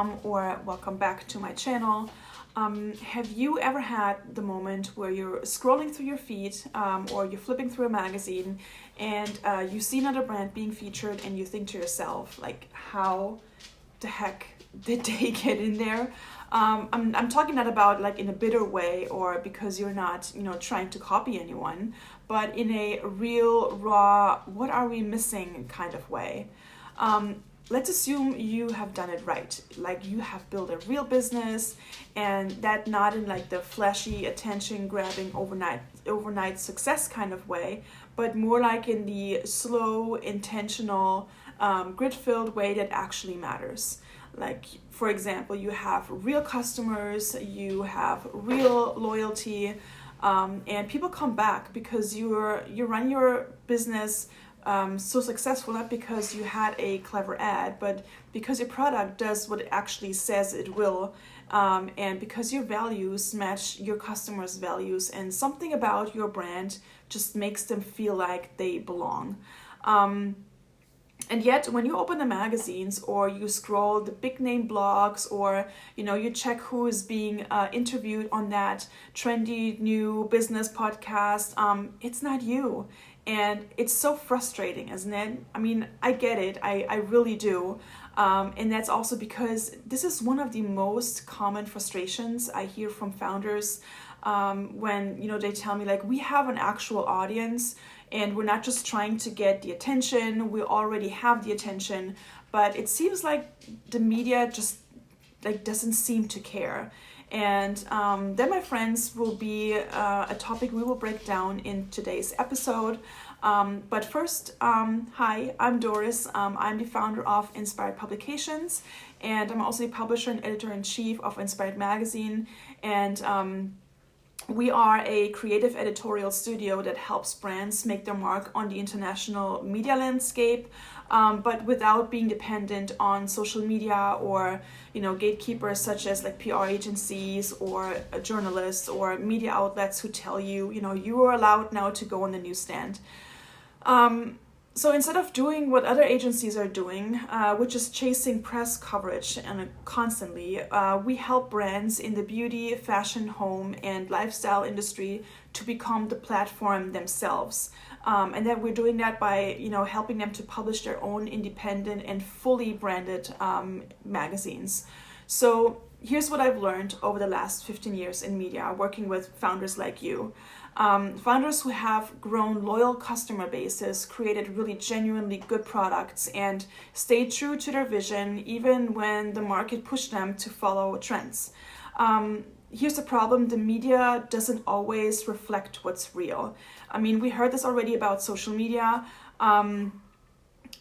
welcome or welcome back to my channel. Have you ever had the moment where you're scrolling through your feed or you're flipping through a magazine and you see another brand being featured and you think to yourself, like, how the heck did they get in there? I'm talking not about like in a bitter way or because you're not, trying to copy anyone, but in a real, raw, what are we missing kind of way. Let's assume you have done it right, like you have built a real business, and that not in like the flashy, attention-grabbing, overnight success kind of way, but more like in the slow, intentional, grit-filled way that actually matters. Like, for example, you have real customers, you have real loyalty, and people come back because you run your business so successful, not because you had a clever ad, but because your product does what it actually says it will, and because your values match your customers' values, and something about your brand just makes them feel like they belong. And yet, when you open the magazines or you scroll the big name blogs or, you check who is being interviewed on that trendy new business podcast, it's not you. And it's so frustrating, isn't it? I mean, I get it. I really do. And that's also because this is one of the most common frustrations I hear from founders when, they tell me, like, we have an actual audience and we're not just trying to get the attention. We already have the attention, but it seems like the media just like doesn't seem to care. And then, my friends, will be a topic we will break down in today's episode. But first, hi, I'm Doris. I'm the founder of Inspired Publications, and I'm also the publisher and editor-in-chief of Inspired Magazine. And we are a creative editorial studio that helps brands make their mark on the international media landscape, but without being dependent on social media or, gatekeepers such as like PR agencies or journalists or media outlets who tell you, you are allowed now to go on the newsstand. So instead of doing what other agencies are doing, which is chasing press coverage and constantly, we help brands in the beauty, fashion, home, and lifestyle industry to become the platform themselves. And that we're doing that by, helping them to publish their own independent and fully branded magazines. So here's what I've learned over the last 15 years in media, working with founders like you. Founders who have grown loyal customer bases, created really genuinely good products, and stayed true to their vision even when the market pushed them to follow trends. Here's the problem: the media doesn't always reflect what's real. I mean, we heard this already about social media.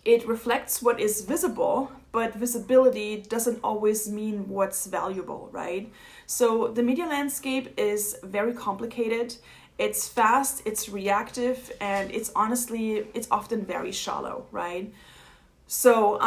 It reflects what is visible, but visibility doesn't always mean what's valuable, right? So the media landscape is very complicated. It's fast, it's reactive, and it's often very shallow, right? So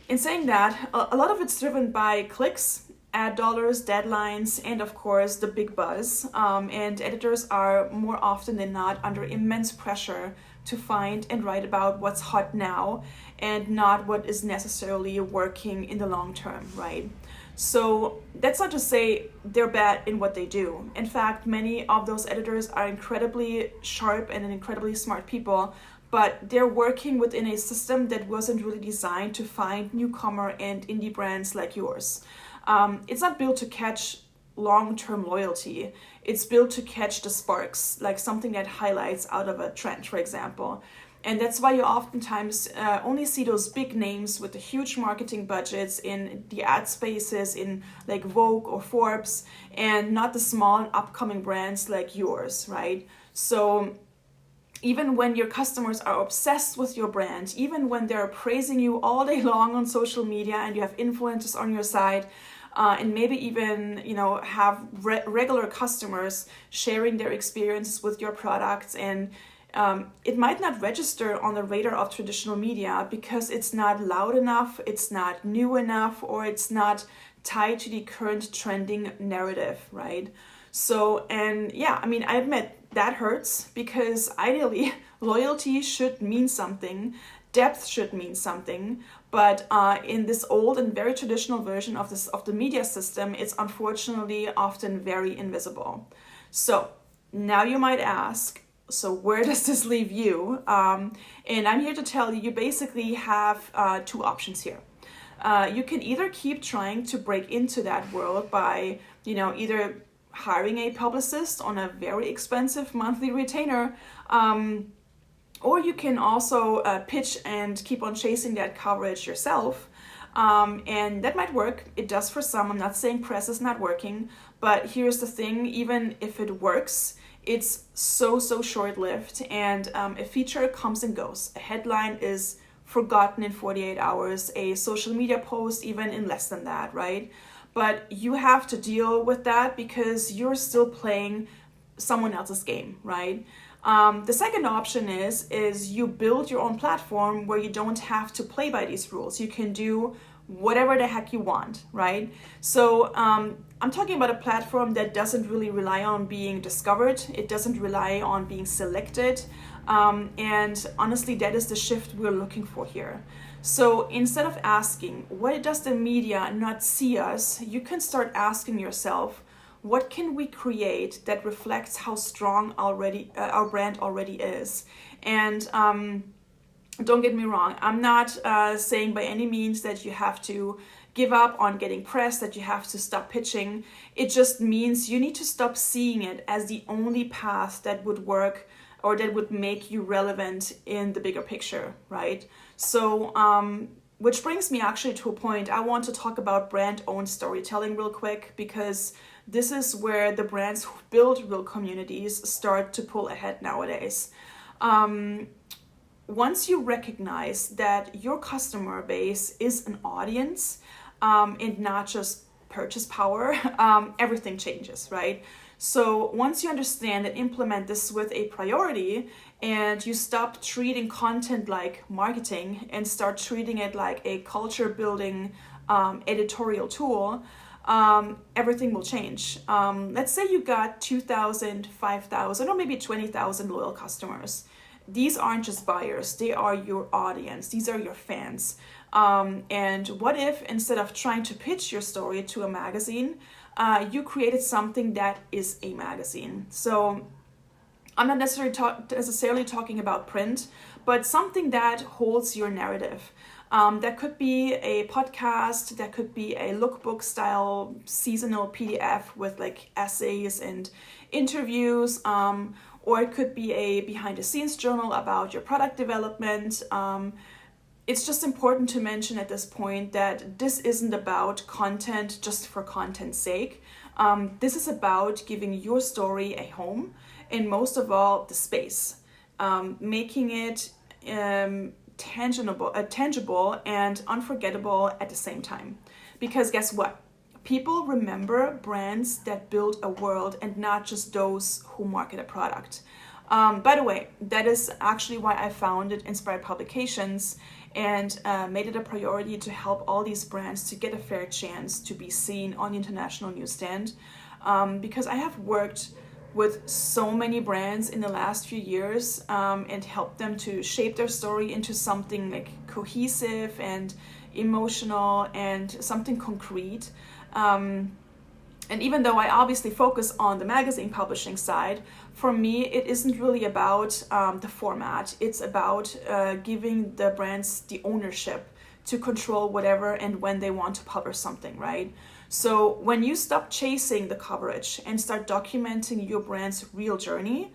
in saying that, a lot of it's driven by clicks, ad dollars, deadlines, and of course the big buzz. And editors are more often than not under immense pressure to find and write about what's hot now and not what is necessarily working in the long term, right? So that's not to say they're bad in what they do. In fact, many of those editors are incredibly sharp and incredibly smart people, but they're working within a system that wasn't really designed to find newcomer and indie brands like yours. It's not built to catch long-term loyalty. It's built to catch the sparks, like something that highlights out of a trend, for example. And that's why you oftentimes only see those big names with the huge marketing budgets in the ad spaces in like Vogue or Forbes, and not the small and upcoming brands like yours, right? So even when your customers are obsessed with your brand, even when they're praising you all day long on social media and you have influencers on your side, and maybe even, have regular customers sharing their experiences with your products, and it might not register on the radar of traditional media because it's not loud enough, it's not new enough, or it's not tied to the current trending narrative, right? So, and yeah, I mean, I admit that hurts because ideally loyalty should mean something. depth should mean something, but in this old and very traditional version of the media system, it's unfortunately often very invisible. So now you might ask, so where does this leave you? And I'm here to tell you, you basically have two options here. You can either keep trying to break into that world by, either hiring a publicist on a very expensive monthly retainer, or you can also pitch and keep on chasing that coverage yourself. And that might work. It does for some. I'm not saying press is not working, but here's the thing, even if it works, it's so short-lived, and a feature comes and goes. A headline is forgotten in 48 hours, a social media post even in less than that, right? But you have to deal with that because you're still playing someone else's game, right? The second option is you build your own platform where you don't have to play by these rules. You can do whatever the heck you want, right? So I'm talking about a platform that doesn't really rely on being discovered. It doesn't rely on being selected. And honestly, that is the shift we're looking for here. So instead of asking, why does the media not see us? You can start asking yourself, what can we create that reflects how strong our brand already is? And don't get me wrong, I'm not saying by any means that you have to give up on getting press, that you have to stop pitching. It just means you need to stop seeing it as the only path that would work or that would make you relevant in the bigger picture, right? So, which brings me actually to a point. I want to talk about brand-owned storytelling real quick, because this is where the brands who build real communities start to pull ahead nowadays. Once you recognize that your customer base is an audience and not just purchase power, everything changes, right? So once you understand and implement this with a priority, and you stop treating content like marketing and start treating it like a culture building editorial tool, everything will change. Let's say you got 2,000, 5,000, or maybe 20,000 loyal customers. These aren't just buyers, they are your audience. These are your fans. And what if instead of trying to pitch your story to a magazine, you created something that is a magazine? So I'm not necessarily talking about print, but something that holds your narrative. That could be a podcast, that could be a lookbook style seasonal PDF with like essays and interviews, or it could be a behind the scenes journal about your product development. It's just important to mention at this point that this isn't about content just for content's sake. This is about giving your story a home, and most of all, the space, making it tangible and unforgettable at the same time. Because guess what? People remember brands that build a world and not just those who market a product. By the way, that is actually why I founded Inspired Publications and made it a priority to help all these brands to get a fair chance to be seen on the international newsstand. Because I have worked with so many brands in the last few years and helped them to shape their story into something like cohesive and emotional and something concrete. And even though I obviously focus on the magazine publishing side, for me, it isn't really about the format. It's about giving the brands the ownership to control whatever and when they want to publish something, right? So when you stop chasing the coverage and start documenting your brand's real journey,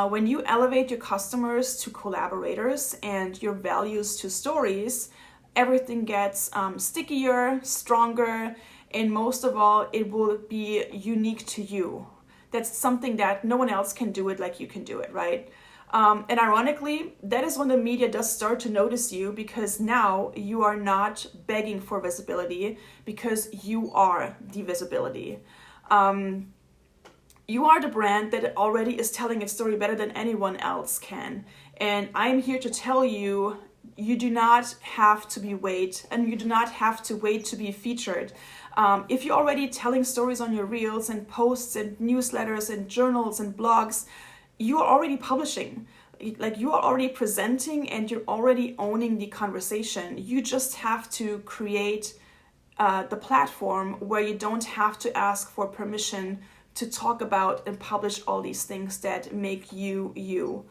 when you elevate your customers to collaborators and your values to stories, everything gets stickier, stronger, and most of all, it will be unique to you. That's something that no one else can do it like you can do it, right? And ironically, that is when the media does start to notice you, because now you are not begging for visibility, because you are the visibility. You are the brand that already is telling its story better than anyone else can. And I'm here to tell you, you do not have to wait to be featured. If you're already telling stories on your reels and posts and newsletters and journals and blogs, you are already publishing. like you are already presenting and you're already owning the conversation. You just have to create the platform where you don't have to ask for permission to talk about and publish all these things that make you you.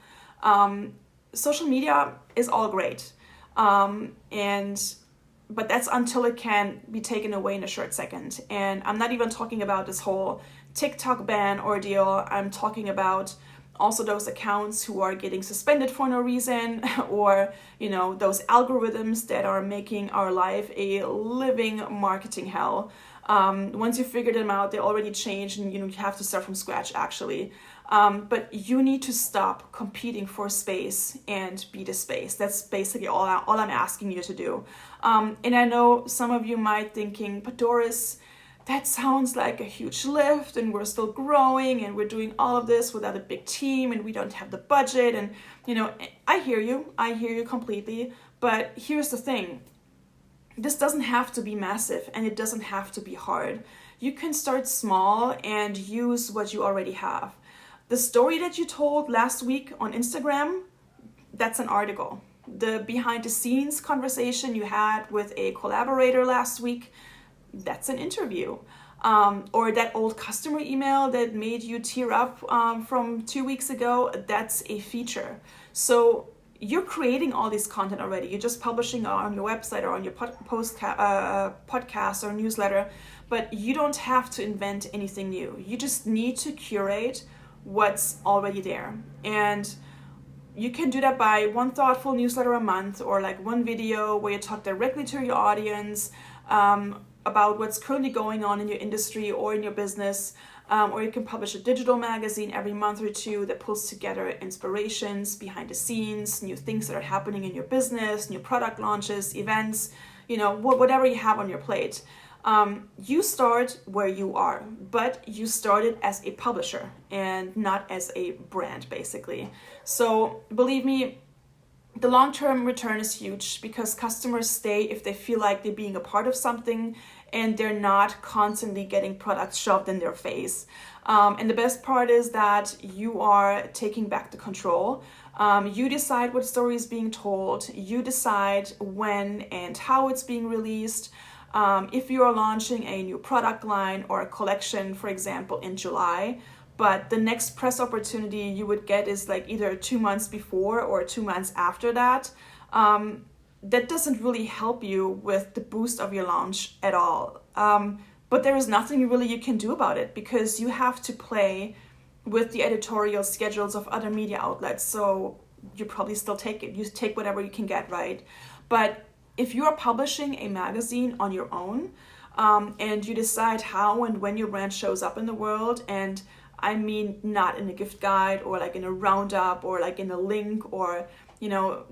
Social media is all great, but that's until it can be taken away in a short second. And I'm not even talking about this whole TikTok ban ordeal. I'm talking about also those accounts who are getting suspended for no reason, or those algorithms that are making our life a living marketing hell. Once you figure them out, they already changed, and you have to start from scratch actually. But you need to stop competing for space and be the space. That's basically all I'm asking you to do. And I know some of you might thinking, but Doris, that sounds like a huge lift, and we're still growing, and we're doing all of this without a big team, and we don't have the budget. And I hear you completely. But here's the thing. This doesn't have to be massive, and it doesn't have to be hard. You can start small and use what you already have. The story that you told last week on Instagram, that's an article. The behind the scenes conversation you had with a collaborator last week, that's an interview. Or that old customer email that made you tear up from 2 weeks ago, that's a feature. So you're creating all this content already. You're just publishing on your website or on your podcast or newsletter, but you don't have to invent anything new. You just need to curate what's already there. And you can do that by one thoughtful newsletter a month, or like one video where you talk directly to your audience about what's currently going on in your industry or in your business. Or you can publish a digital magazine every month or two that pulls together inspirations, behind the scenes, new things that are happening in your business, new product launches, events, whatever you have on your plate. You start where you are, but you started as a publisher and not as a brand, basically. So believe me, the long-term return is huge, because customers stay if they feel like they're being a part of something and they're not constantly getting products shoved in their face. And the best part is that you are taking back the control. You decide what story is being told. You decide when and how it's being released. If you are launching a new product line or a collection, for example, in July, but the next press opportunity you would get is like either 2 months before or 2 months after that, that doesn't really help you with the boost of your launch at all. But there is nothing really you can do about it, because you have to play with the editorial schedules of other media outlets. So you probably still take it. You take whatever you can get, right? But if you are publishing a magazine on your own, and you decide how and when your brand shows up in the world, and I mean not in a gift guide or like in a roundup or like in a link or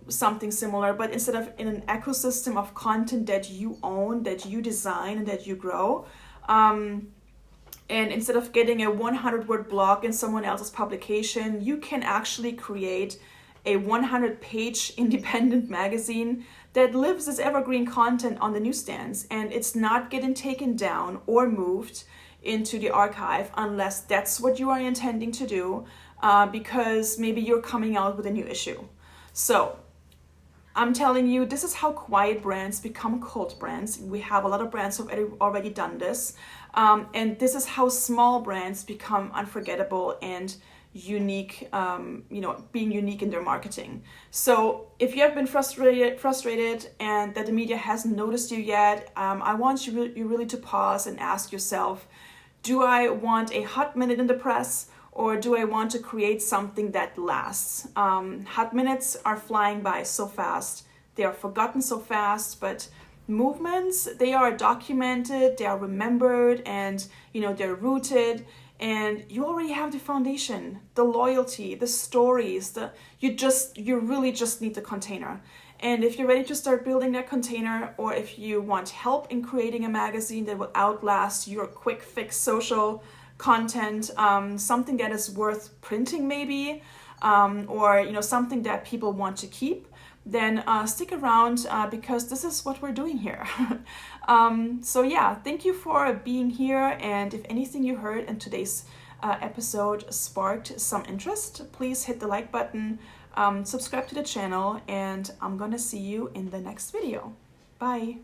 something similar, but instead of in an ecosystem of content that you own, that you design, and that you grow, and instead of getting a 100-word blog in someone else's publication, you can actually create a 100-page independent magazine that lives as evergreen content on the newsstands, and it's not getting taken down or moved into the archive unless that's what you are intending to do, because maybe you're coming out with a new issue. So I'm telling you, this is how quiet brands become cult brands. We have a lot of brands who have already done this, and this is how small brands become unforgettable and unique, being unique in their marketing. So if you have been frustrated and that the media hasn't noticed you yet, I want you really to pause and ask yourself, do I want a hot minute in the press, or do I want to create something that lasts? Hot minutes are flying by so fast. They are forgotten so fast, but movements, they are documented, they are remembered, and they're rooted. And you already have the foundation, the loyalty, the stories, you really just need the container. And if you're ready to start building that container, or if you want help in creating a magazine that will outlast your quick fix social content, something that is worth printing maybe, or something that people want to keep, then stick around, because this is what we're doing here. So yeah, thank you for being here. And if anything you heard in today's episode sparked some interest, please hit the like button. subscribe to the channel, and I'm gonna see you in the next video. Bye.